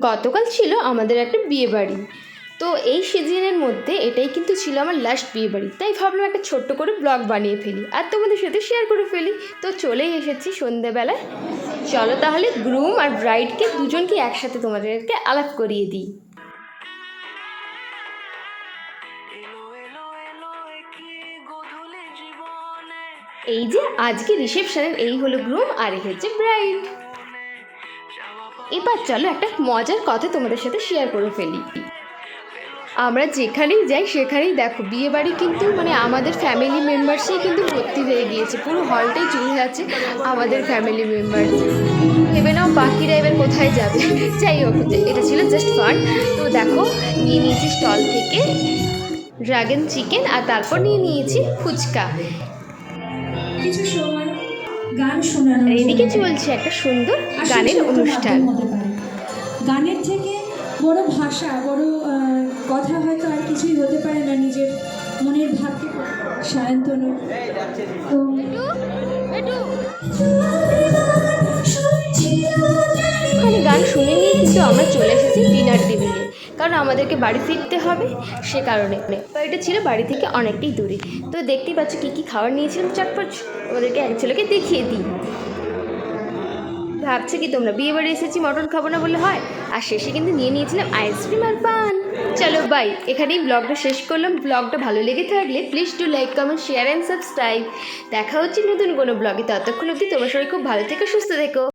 গতকাল ছিল আমাদের একটা বিয়ে বাড়ি। তো এই সিজনের মধ্যে এটাই কিন্তু ছিল আমার লাস্ট বিয়ে বাড়ি, তাই ভাবলাম একটা ছোট্ট করে ব্লগ বানিয়ে ফেলি আর তোমাদের সাথে শেয়ার করে ফেলি। তো চলেই এসেছি সন্ধেবেলায়। চলো তাহলে গ্রুম আর ব্রাইডকে দুজনকে একসাথে তোমাদেরকে আলাপ করিয়ে দিই। এই যে আজকে রিসেপশনের এই হলো গ্রুম আর এই হচ্ছে ব্রাইড। এবার চলো একটা মজার কথা তোমাদের সাথে শেয়ার করে ফেলি। আমরা যেখানেই যাই সেখানেই দেখো বিয়ে বাড়ি কিন্তু মানে আমাদের ফ্যামিলি মেম্বার্সই কিন্তু ভর্তি হয়ে গিয়েছে, পুরো হলটাই জুড়ে আছে আমাদের ফ্যামিলি মেম্বার। ভেবে নাও বাকিরা এবার কোথায় যাবে। যাই হোক, এটা ছিল জাস্ট ফান। তো দেখো নিয়ে নিয়েছি স্টল থেকে ড্রাগন চিকেন আর তারপর নিয়ে নিয়েছি ফুচকা। কিছু সময় গান শোনানো, এদিকে চলছে একটা সুন্দর গানের অনুষ্ঠান। গানের থেকে বড় ভাষা, বড় কথা হয়তো আর কিছুই হতে পারে না নিজের মনের ভাবকে সায়ন্তনু। তো ওখানে গান শুনে নিয়ে কিন্তু আমরা চলে এসেছি ডিনার টেবিলে, কারণ আমাদেরকে বাড়ি ফিরতে হবে সে কারণে। বাড়িটা ছিল বাড়ি থেকে অনেকটাই দূরে। তো দেখতেই পাচ্ছ কী কী খাবার নিয়েছিলাম চটপট, ওদেরকে এক ছেলেকে দেখিয়ে দিই। ভাবছো কি তোমরা বিয়ে বাড়ি এসেছি মটন খাবো না বলে হয়? আর শেষে কিন্তু নিয়ে নিয়েছিলাম আইসক্রিম আর পান। চলো বাই, এখানেই ব্লগটা শেষ করলাম। ব্লগটা ভালো লেগে থাকলে please do like, comment, share and subscribe. দেখা হচ্ছে নতুন কোনো ব্লগে। ততক্ষণ অবধি তোমার সবাই খুব ভালো থেকো, সুস্থ থেকো।